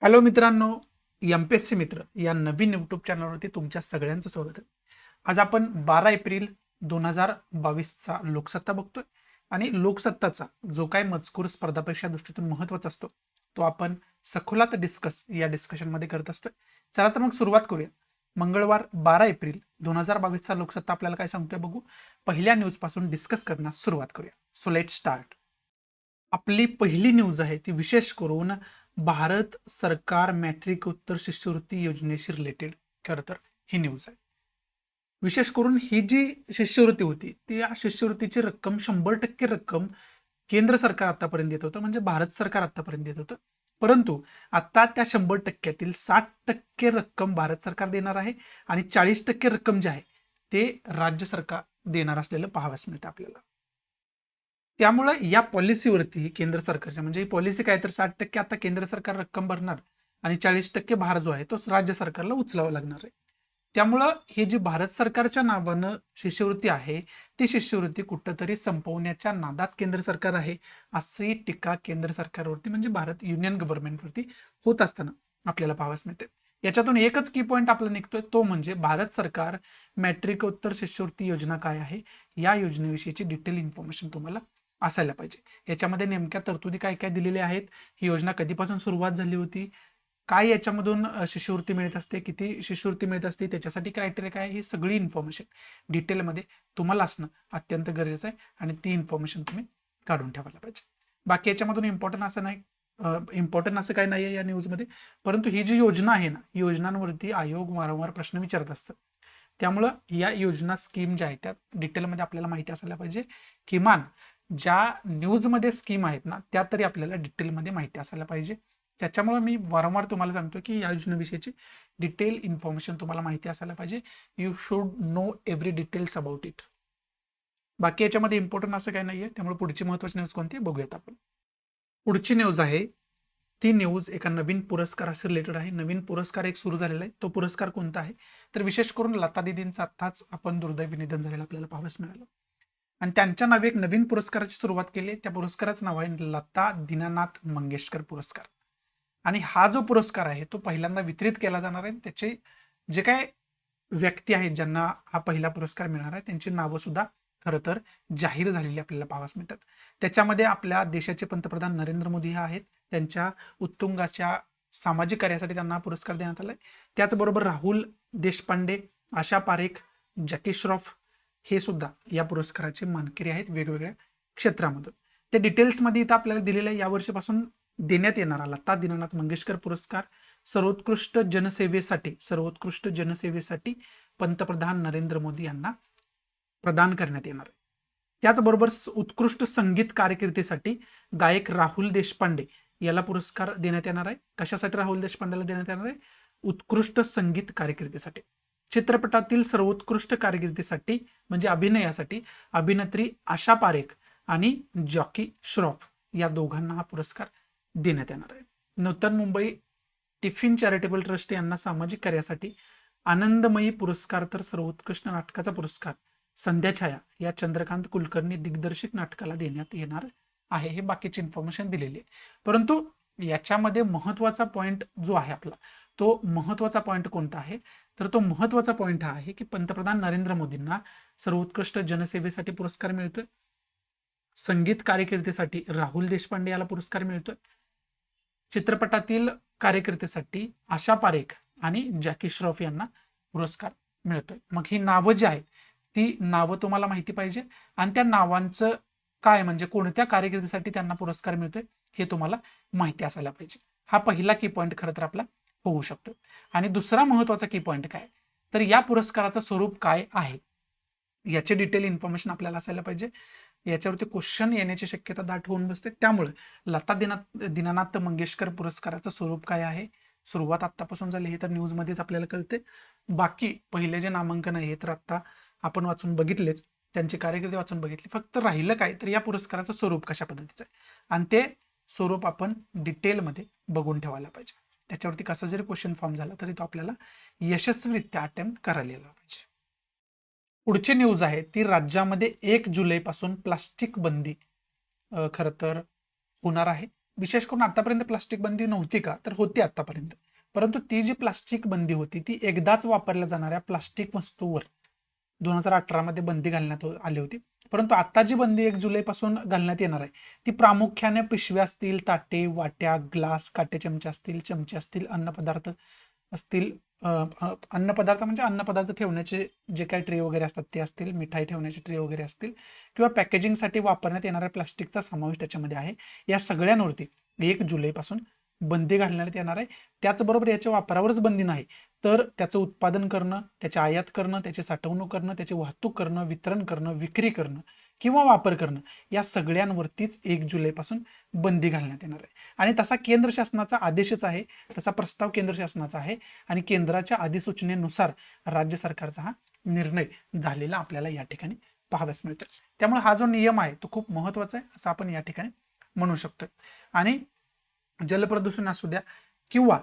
Hello मित्रांनो, MPSC मित्र या नवीन यूट्यूब चॅनलवरती तुमच्या सगळ्यांचं स्वागत आहे. आज आपण 12 एप्रिल 2022चा लोकसत्ता बघतोय आणि लोकसत्ताचा जो काय मजकूर स्पर्धा परीक्षा दृष्टीतून महत्त्वाचा असतो तो आपण सखोलात डिस्कस या डिस्कशनमध्ये करत असतोय. चला तर मग सुरुवात करूया. मंगळवार 12 एप्रिल 2022चा लोकसत्ता आपल्याला काय सांगतोय बघू. पहिल्या न्यूज पासून डिस्कस करण्यास सुरुवात करूया. So let start. आपली पहिली न्यूज आहे ती विशेष करून भारत सरकार मॅट्रिकोत्तर शिष्यवृत्ती योजनेशी रिलेटेड. खरं तर ही न्यूज आहे. विशेष करून ही जी शिष्यवृत्ती होती ती या शिष्यवृत्तीची रक्कम 100% रक्कम केंद्र सरकार आतापर्यंत देत होतं, म्हणजे भारत सरकार आतापर्यंत देत होतं. परंतु आता त्या 100%तील 60% रक्कम भारत सरकार देणार आहे आणि 40% रक्कम जी आहे ते राज्य सरकार देणार असलेलं पाहावयास मिळतं आपल्याला. त्यामुळं या पॉलिसीवरती केंद्र सरकारच्या, म्हणजे ही पॉलिसी काय तर 60% आता केंद्र सरकार रक्कम भरणार आणि 40% भार जो आहे तो राज्य सरकारला उचलावा लागणार आहे. त्यामुळं हे जी भारत सरकारच्या नावानं शिष्यवृत्ती आहे ती शिष्यवृत्ती कुठंतरी संपवण्याच्या नादात केंद्र सरकार आहे, अशी टीका केंद्र सरकारवरती म्हणजे भारत युनियन गव्हर्नमेंटवरती होत असताना आपल्याला पाहावयास मिळते. याच्यातून एकच की पॉईंट आपला निघतोय तो म्हणजे भारत सरकार मॅट्रिकोत्तर शिष्यवृत्ती योजना काय आहे या योजनेविषयीची डिटेल इन्फॉर्मेशन तुम्हाला असायला पाहिजे. याच्यामध्ये नेमक्या तरतुदी काय काय दिलेल्या आहेत, ही योजना कधीपासून सुरुवात झाली होती, काय याच्यामधून शिष्यवृत्ती मिळत असते, किती शिष्यवृत्ती मिळत असते, त्याच्यासाठी क्रायटेरिया काय, ही सगळी इन्फॉर्मेशन डिटेलमध्ये तुम्हाला असणं अत्यंत गरजेचं आहे आणि ती इन्फॉर्मेशन तुम्ही काढून ठेवायला पाहिजे. बाकी याच्यामधून इम्पॉर्टंट असं काही नाही आहे या न्यूजमध्ये. परंतु ही जी योजना आहे ना, योजनांवरती आयोग वारंवार प्रश्न विचारत असतं. त्यामुळं या योजना स्कीम ज्या आहेत त्या डिटेलमध्ये आपल्याला माहिती असायला पाहिजे. किमान ज्या न्यूजमध्ये स्कीम आहेत ना त्या तरी आपल्याला डिटेलमध्ये माहिती असायला पाहिजे. त्याच्यामुळे मी वारंवार तुम्हाला सांगतो की या योजनेविषयीची डिटेल इन्फॉर्मेशन तुम्हाला माहिती असायला पाहिजे. You should know every details about it. बाकी याच्यामध्ये इम्पॉर्टंट असं काही नाहीये. त्यामुळे पुढची महत्वाची न्यूज कोणती बघूयात आपण. पुढची न्यूज आहे ती न्यूज एका नवीन पुरस्काराशी रिलेटेड आहे. नवीन पुरस्कार एक सुरू झालेला आहे. तो पुरस्कार कोणता आहे तर विशेष करून लता दीदींचं आत्ताच आपण दुर्दैवी निधन झालेलं आपल्याला पाहावयास मिळालं आणि त्यांच्या नावे एक नवीन पुरस्काराची सुरुवात केली आहे. त्या पुरस्काराचं नाव आहे लता दीनानाथ मंगेशकर पुरस्कार. आणि हा जो पुरस्कार आहे तो पहिल्यांदा वितरित केला जाणार आहे. त्याचे जे काय व्यक्ती आहेत ज्यांना हा पहिला पुरस्कार मिळणार आहे त्यांची नावं सुद्धा खरं तर जाहीर झालेली आपल्याला पाहावयास मिळतात. त्याच्यामध्ये आपल्या देशाचे पंतप्रधान नरेंद्र मोदी हे आहेत. त्यांच्या उत्तुंगाच्या सामाजिक कार्यासाठी त्यांना हा पुरस्कार देण्यात आलाय. त्याचबरोबर राहुल देशपांडे, आशा पारेख, जॅकी श्रॉफ हे सुद्धा या पुरस्काराचे मानकरी आहेत वेगवेगळ्या क्षेत्रामधून. त्या डिटेल्समध्ये इथं आपल्याला दिलेलं आहे. यावर्षीपासून देण्यात येणारा लता दीनानाथ मंगेशकर पुरस्कार सर्वोत्कृष्ट जनसेवेसाठी पंतप्रधान नरेंद्र मोदी यांना प्रदान करण्यात येणार आहे. त्याचबरोबर उत्कृष्ट संगीत कारकिर्दीसाठी गायक राहुल देशपांडे याला पुरस्कार देण्यात येणार आहे. कशासाठी राहुल देशपांडेला देण्यात येणार आहे? उत्कृष्ट संगीत कारकिर्दीसाठी. चित्रपटातील सर्वोत्कृष्ट कारकिर्दीसाठी म्हणजे अभिनयासाठी अभिनेत्री आशा पारेख आणि जॉकी श्रॉफ या दोघांना हा पुरस्कार देण्यात येणार आहे. नूतन मुंबई टिफिन चॅरिटेबल ट्रस्ट यांना सामाजिक कार्यासाठी आनंदमयी पुरस्कार, तर सर्वोत्कृष्ट नाटकाचा पुरस्कार संध्याछाया या चंद्रकांत कुलकर्णी दिग्दर्शित नाटकाला देण्यात येणार आहे. हे बाकीची इन्फॉर्मेशन दिलेली आहे. परंतु याच्यामध्ये महत्वाचा पॉइंट जो आहे आपला, तो महत्वाचा पॉइंट कोणता आहे तर तो महत्वाचा पॉइंट हा आहे की पंतप्रधान नरेंद्र मोदींना सर्वोत्कृष्ट जनसेवेसाठी पुरस्कार मिळतोय. संगीत कारकिर्दीसाठी राहुल देशपांडे याला पुरस्कार मिळतोय. चित्रपटातील कार्यकर्तेसाठी आशा पारेख आणि जॅकी श्रॉफ यांना पुरस्कार मिळतोय. मग ही नावं जी आहेत ती नावं तुम्हाला माहिती पाहिजे आणि त्या नावांचं काय म्हणजे कोणत्या कार्यकर्तेसाठी त्यांना पुरस्कार मिळतोय हे तुम्हाला माहिती असायला पाहिजे. हा पहिला की पॉईंट खरं तर आपला होऊ शकतो. आणि दुसरा महत्वाचा की पॉईंट काय तर या पुरस्काराचं स्वरूप काय आहे याचे डिटेल इन्फॉर्मेशन आपल्याला असायला पाहिजे. याच्यावरती क्वेश्चन येण्याची शक्यता दाट होऊन बसते. त्यामुळे लता दीनानाथ मंगेशकर पुरस्काराचं स्वरूप काय आहे, सुरुवात आत्तापासून झाली हे तर न्यूजमध्येच आपल्याला कळते. बाकी पहिले जे नामांकन आहे तर आत्ता आपण वाचून बघितलेच, त्यांची कार्यकिर्दी वाचून बघितली. फक्त राहिलं काय तर या पुरस्काराचं स्वरूप कशा पद्धतीचं आहे आणि ते स्वरूप आपण डिटेलमध्ये बघून ठेवायला पाहिजे. त्याच्यावरती कसा जरी क्वेश्चन फॉर्म झाला तरी तो आपल्याला यशस्वीरित्या अटेम्प्ट करायला पाहिजे. पुढची न्यूज आहे ती राज्यामध्ये 1 जुलैपासून प्लास्टिक बंदी खरं तर होणार आहे. विशेष करून आतापर्यंत प्लास्टिक बंदी नव्हती का, तर होती आतापर्यंत. परंतु ती जी प्लास्टिक बंदी होती ती एकदाच वापरल्या जाणाऱ्या प्लास्टिक वस्तूवर 2018 मध्ये बंदी घालण्यात आली होती. परंतु आता जी बंदी 1 जुलैपासून घालण्यात येणार आहे ती प्रामुख्याने पिशव्या असतील, ताटे, वाट्या, ग्लास, काटे चमचे असतील, अन्नपदार्थ असतील, अन्नपदार्थ म्हणजे अन्नपदार्थ ठेवण्याचे जे काही ट्रे वगैरे असतात ते असतील, मिठाई ठेवण्याचे ट्रे वगैरे असतील किंवा पॅकेजिंगसाठी वापरण्यात येणाऱ्या प्लास्टिकचा समावेश त्याच्यामध्ये आहे. या सगळ्यांवरती 1 जुलैपासून बंदी घालण्यात येणार आहे. त्याचबरोबर याच्या वापरावरच बंदी नाही, तर त्याचं उत्पादन करणं, त्याची आयात करणं, त्याची साठवणूक करणं, त्याची वाहतूक करणं, वितरण करणं, विक्री करणं किंवा वापर करणं या सगळ्यांवरतीच 1 जुलैपासून बंदी घालण्यात येणार आहे. आणि तसा केंद्र शासनाचा आदेशच आहे, तसा प्रस्ताव केंद्र शासनाचा आहे आणि केंद्राच्या अधिसूचनेनुसार राज्य सरकारचा हा निर्णय झालेला आपल्याला या ठिकाणी पाहाव्यास मिळतं. त्यामुळे हा जो नियम आहे तो खूप महत्त्वाचा आहे असं आपण या ठिकाणी म्हणू शकतो. आणि जलप्रदूषण असू द्या किंवा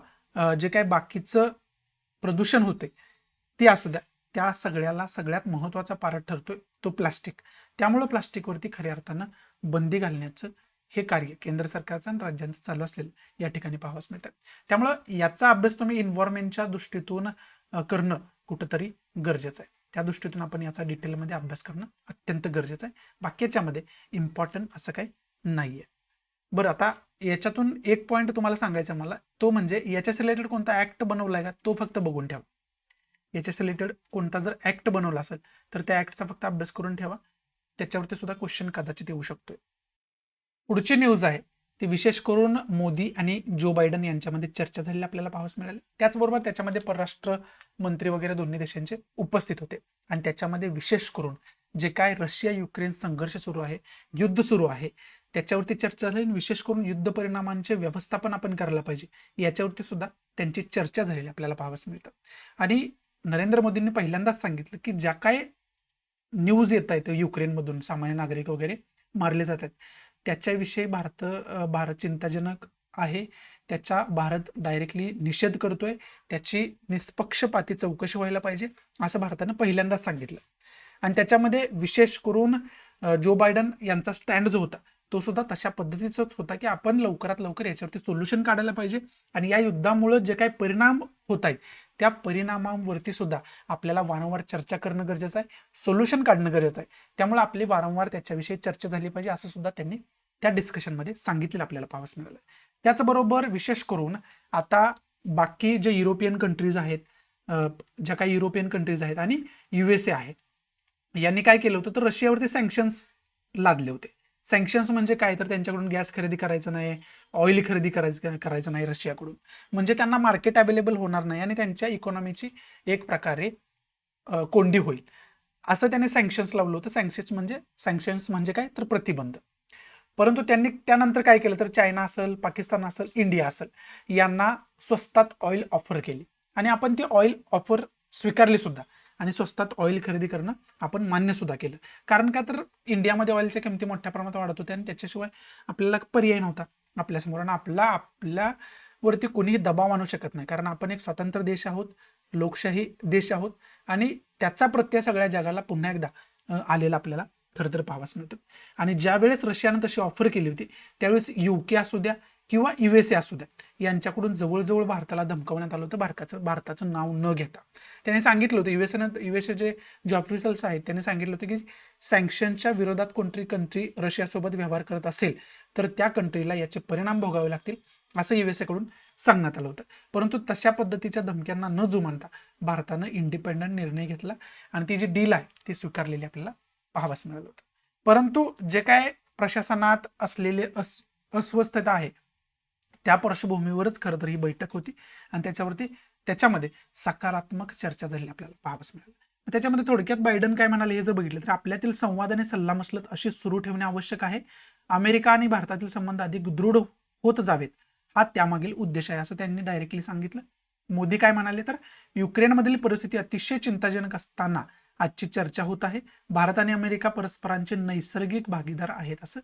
जे काही बाकीचं प्रदूषण होते ते असू द्या, त्या सगळ्यात महत्त्वाचा पारड ठरतोय तो प्लास्टिक. त्यामुळे प्लास्टिकवरती खऱ्या अर्थानं बंदी घालण्याचं हे कार्य केंद्र सरकारचं आणि राज्यांचं चालू असलेलं या ठिकाणी पाहावयास मिळतं. त्यामुळं याचा अभ्यास तुम्ही एन्व्हायरमेंटच्या दृष्टीतून करणं कुठंतरी गरजेचं आहे. त्या दृष्टीतून आपण याचा डिटेलमध्ये अभ्यास करणं अत्यंत गरजेचं आहे. बाकीच्यामध्ये इम्पॉर्टंट असं काही नाहीये. बरं, आता याच्यातून एक पॉईंट तुम्हाला सांगायचा मला, तो म्हणजे याच्या रिलेटेड कोणता ऍक्ट बनवलाय का तो फक्त बघून ठेवा. याच्या रिलेटेड कोणता जर ऍक्ट बनवला असेल तर त्या ऍक्टचा फक्त अभ्यास करून ठेवा. त्याच्यावरती सुद्धा क्वेश्चन कदाचित येऊ शकतोय. पुढची न्यूज आहे ती विशेष करून मोदी आणि जो बायडन यांच्यामध्ये चर्चा झालेली आपल्याला पाहावयास मिळाली. त्याचबरोबर त्याच्यामध्ये परराष्ट्र मंत्री वगैरे दोन्ही देशांचे उपस्थित होते आणि त्याच्यामध्ये विशेष करून जे काय रशिया युक्रेन संघर्ष सुरू आहे, युद्ध सुरू आहे, त्याच्यावरती चर्चा झाली. विशेष करून युद्ध परिणामांचे व्यवस्थापन आपण करायला पाहिजे याच्यावरती सुद्धा त्यांची चर्चा झालेली आपल्याला पाहावयास मिळतं. आणि नरेंद्र मोदींनी पहिल्यांदाच सांगितलं की ज्या काय न्यूज येत आहेत युक्रेनमधून सामान्य नागरिक वगैरे मारले जातात त्याच्याविषयी भारत चिंताजनक आहे. त्याचा भारत डायरेक्टली निषेध करतोय. त्याची निष्पक्षपाती चौकशी व्हायला पाहिजे असं भारतानं पहिल्यांदाच सांगितलं. आणि त्याच्यामध्ये विशेष करून जो बायडन यांचा स्टँड जो होता तो सुद्धा तशा पद्धतीचाच होता की आपण लवकरात लवकर याच्यावरती सोल्युशन काढायला पाहिजे आणि या युद्धामुळे जे काही परिणाम होत आहेत त्या परिणामांवरती सुद्धा आपल्याला वारंवार चर्चा करणं गरजेचं आहे, सोल्युशन काढणं गरजेचं आहे. त्यामुळे आपली वारंवार त्याच्याविषयी चर्चा झाली पाहिजे असं सुद्धा त्यांनी त्या डिस्कशनमध्ये सांगितलेलं आपल्याला पाहावयास मिळालं. त्याचबरोबर विशेष करून आता बाकी जे युरोपियन कंट्रीज आहेत, ज्या काही युरोपियन कंट्रीज आहेत आणि USA आहेत, यांनी काय केलं होतं तर रशियावरती सँक्शन्स लादले होते. सँक्शन्स म्हणजे काय तर त्यांच्याकडून गॅस खरेदी करायचं नाही, ऑइल खरेदी करायचं नाही रशियाकडून, म्हणजे त्यांना मार्केट अवेलेबल होणार नाही आणि त्यांच्या इकॉनॉमीची एक प्रकारे कोंडी होईल असं त्यांनी सँक्शन्स लावलं होतं. सँक्शन्स म्हणजे काय तर प्रतिबंध. परंतु त्यांनी त्यानंतर काय केलं तर चायना असेल, पाकिस्तान असेल, इंडिया असेल यांना स्वस्तात ऑइल ऑफर केली आणि आपण ती ऑइल ऑफर स्वीकारली सुद्धा आणि स्वस्तात ऑइल खरेदी करणं आपण मान्य सुद्धा केलं. कारण का तर इंडियामध्ये ऑइलच्या किमती मोठ्या प्रमाणात वाढत होत्या आणि त्याच्याशिवाय आपल्याला पर्याय नव्हता आपल्यासमोर आणि आपल्यावरती कोणीही दबाव आणू शकत नाही. कारण आपण एक स्वतंत्र देश आहोत, लोकशाही देश आहोत आणि त्याचा प्रत्यय सगळ्या जगाला पुन्हा एकदा आलेला आपल्याला खरं तर पाहावयास मिळतं. आणि ज्या वेळेस रशियानं तशी ऑफर केली होती त्यावेळेस UK असू द्या किंवा USA असू द्या यांच्याकडून जवळजवळ भारताला धमकावण्यात आलं होतं भारताचं नाव न घेता. त्यांनी सांगितलं होतं USA जे ऑफिसर्स आहेत त्यांनी सांगितलं होतं की सँक्शनच्या विरोधात कोणती कंट्री रशियासोबत व्यवहार करत असेल तर त्या कंट्रीला याचे परिणाम भोगावे लागतील असं USA कडून सांगण्यात आलं होतं. परंतु तशा पद्धतीच्या धमक्यांना न जुमानता भारतानं इंडिपेंडंट निर्णय घेतला आणि ती जी डील आहे ती स्वीकारलेली आपल्याला पाहावयास मिळालं होतं. परंतु जे काय प्रशासनात असलेले अस्वस्थता आहे त्या पार्श्वभूमीवरच खरं तर ही बैठक होती आणि त्याच्यामध्ये सकारात्मक चर्चा झाली आपल्याला पाहावयास मिळाली. त्याच्यामध्ये थोडक्यात बायडन काय म्हणाले हे जर बघितलं तर आपल्यातील संवाद आणि सल्लामसलत अशी सुरू ठेवणे आवश्यक आहे. अमेरिका आणि भारतातील संबंध अधिक दृढ होत जावेत हा त्यामागील उद्देश आहे असं त्यांनी डायरेक्टली सांगितलं. मोदी काय म्हणाले तर युक्रेनमधील परिस्थिती अतिशय चिंताजनक असताना आजची चर्चा होत आहे. भारत आणि अमेरिका परस्परांचे नैसर्गिक भागीदार आहेत असं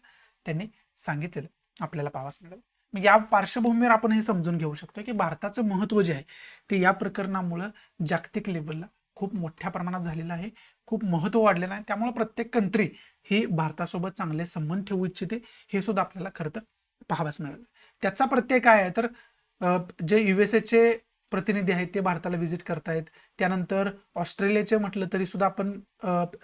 त्यांनी सांगितलेलं आपल्याला पाहावयास मिळालं. मग या पार्श्वभूमीवर आपण हे समजून घेऊ शकतो की भारताचं महत्त्व जे आहे ते या प्रकरणामुळे जागतिक लेवलला खूप मोठ्या प्रमाणात झालेलं आहे, खूप महत्त्व वाढलेलं आहे. त्यामुळे प्रत्येक कंट्री ही भारतासोबत चांगले संबंध ठेवू इच्छिते हे सुद्धा आपल्याला खरं तर पाहावयास मिळालं. त्याचा प्रत्यय काय आहे तर जे युएसएचे प्रतिनिधी आहेत ते भारताला व्हिजिट करतायत. त्यानंतर ऑस्ट्रेलियाचे म्हटलं तरी सुद्धा आपण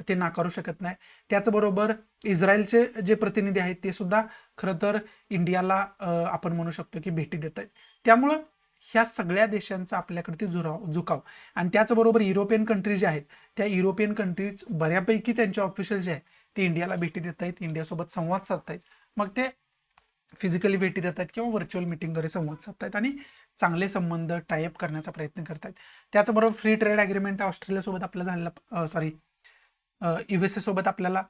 ते नाकारू शकत नाही. त्याचबरोबर इस्रायलचे जे प्रतिनिधी आहेत ते सुद्धा खरं तर इंडियाला आपण म्हणू शकतो की भेटी देत आहेत. त्यामुळं ह्या सगळ्या देशांचा आपल्याकडे झुकाव आणि त्याचबरोबर युरोपियन कंट्रीज जे आहेत त्या युरोपियन कंट्रीज बऱ्यापैकी त्यांचे ऑफिशियल जे आहेत ते इंडियाला भेटी देत आहेत, इंडियासोबत संवाद साधतायत. मग ते फिजिकली भेटी देत आहेत किंवा व्हर्च्युअल मीटिंगद्वारे संवाद साधतायत आणि चांगले संबंध टायअप करण्याचा प्रयत्न करतायत. त्याचबरोबर फ्री ट्रेड ॲग्रीमेंट ऑस्ट्रेलियासोबत आपला झालेला युएसए सोबत आपल्याला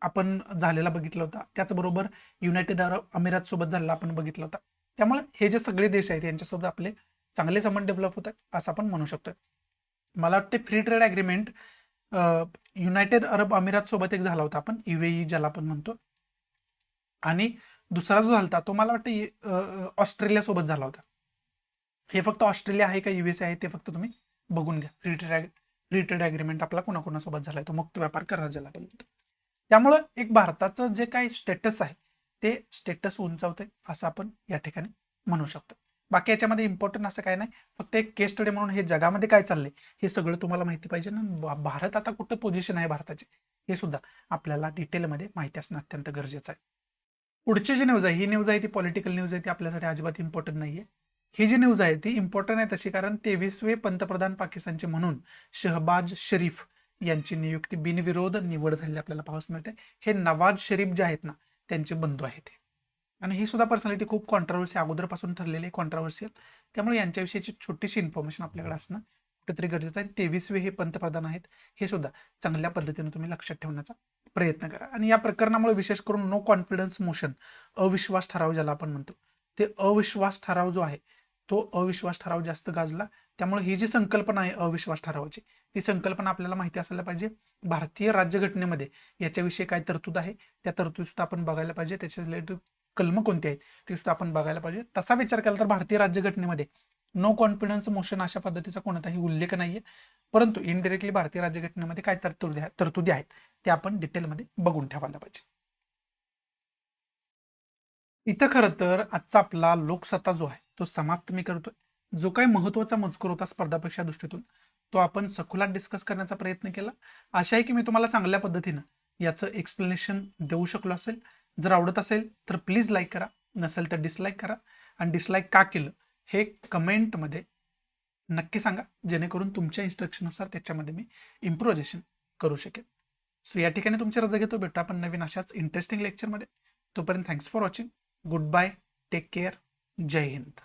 आपण झालेला बघितला होता. त्याचबरोबर युनायटेड अरब अमिरात सोबत झालेला आपण बघितला होता. त्यामुळे हे जे सगळे देश आहेत यांच्यासोबत आपले चांगले संबंध डेव्हलप होत आहेत असं आपण म्हणू शकतोय. मला वाटते free trade agreement United Arab अमिरात सोबत एक झाला होता, आपण UAE ज्याला आपण म्हणतो, आणि दुसरा जो झाला तो मला वाटतं ऑस्ट्रेलिया सोबत झाला होता. हे फक्त ऑस्ट्रेलिया आहे का USA आहे ते फक्त तुम्ही बघून घ्या. फ्री ट्रेड ॲग्रीमेंट आपला कोणाकोणासोबत झालाय तो मुक्त व्यापार करार ज्याला आपण म्हणतो. त्यामुळं एक भारताचं जे काही स्टेटस आहे ते स्टेटस उंचावतंय असं आपण या ठिकाणी म्हणू शकतो. बाकी याच्यामध्ये इम्पॉर्टंट असं काय नाही, फक्त एक केस स्टडी म्हणून हे जगामध्ये काय चाललंय हे सगळं तुम्हाला माहिती पाहिजे ना. भारत आता कुठं पोझिशन आहे भारताची हे सुद्धा आपल्याला डिटेलमध्ये माहिती असणं अत्यंत गरजेचं आहे. पुढची जी न्यूज आहे ही न्यूज आहे ती पॉलिटिकल न्यूज आहे, ती आपल्यासाठी अजिबात इम्पॉर्टंट नाहीये. ही जी न्यूज आहे ती इम्पॉर्टंट आहे तशी कारण 23वे पंतप्रधान पाकिस्तानचे म्हणून शहबाज शरीफ यांची नियुक्ती बिनविरोध निवड झालेली आपल्याला पाहावयास मिळते. हे नवाज शरीफ जे आहेत ना त्यांचे बंधू आहेत आणि ही सुद्धा पर्सनॅलिटी खूप कॉन्ट्रोवर्सी अगोदरपासून ठरलेली आहे, कॉन्ट्रोवर्शियल. त्यामुळे यांच्याविषयीची छोटीशी इन्फॉर्मेशन आपल्याकडे असणं कुठेतरी गरजेचं आहे. 23वे हे पंतप्रधान आहेत हे सुद्धा चांगल्या पद्धतीने तुम्ही लक्षात ठेवण्याचा प्रयत्न करा. आणि या प्रकरणामुळे विशेष करून नो कॉन्फिडन्स मोशन, अविश्वास ठराव ज्याला आपण म्हणतो, ते अविश्वास ठराव जो आहे तो अविश्वास ठराव जास्त गाजला. त्यामुळे ही जी संकल्पना आहे अविश्वास ठरावाची ती संकल्पना आपल्याला माहिती असायला पाहिजे. भारतीय राज्यघटनेमध्ये याच्याविषयी काय तरतूद आहे त्या तरतूद सुद्धा आपण बघायला पाहिजे. त्याच्या रिलेटेड कलम कोणते आहेत ते सुद्धा आपण बघायला पाहिजे. तसा विचार केला तर भारतीय राज्यघटनेमध्ये नो कॉन्फिडन्स मोशन अशा पद्धतीचा कोणताही उल्लेख नाहीये, परंतु इनडिरेक्टली भारतीय राज्यघटनेमध्ये काय तरतुदी आहेत ते आपण डिटेलमध्ये बघून ठेवायला पाहिजे. इथं खरं तर आजचा आपला लोकसत्ता जो आहे तो समाप्त मी करतोय. जो काही महत्त्वाचा मजकूर होता स्पर्धा परीक्षा दृष्टीतून तो आपण सखोलात डिस्कस करण्याचा प्रयत्न केला. आशा आहे की मी तुम्हाला चांगल्या पद्धतीनं याचं एक्सप्लेनेशन देऊ शकलो असेल. जर आवडत असेल तर प्लीज लाईक करा, नसेल तर डिसलाईक करा आणि डिसलाईक का केलं हे कमेंटमध्ये नक्की सांगा, जेणेकरून तुमच्या इन्स्ट्रक्शननुसार त्याच्यामध्ये मी इम्प्रोव्हायझेशन करू शकेन. सो या ठिकाणी तुमची रजा घेतो. भेटू आपण नवीन अशाच इंटरेस्टिंग लेक्चरमध्ये. तोपर्यंत thanks for watching. Good bye, take care, जय हिंद.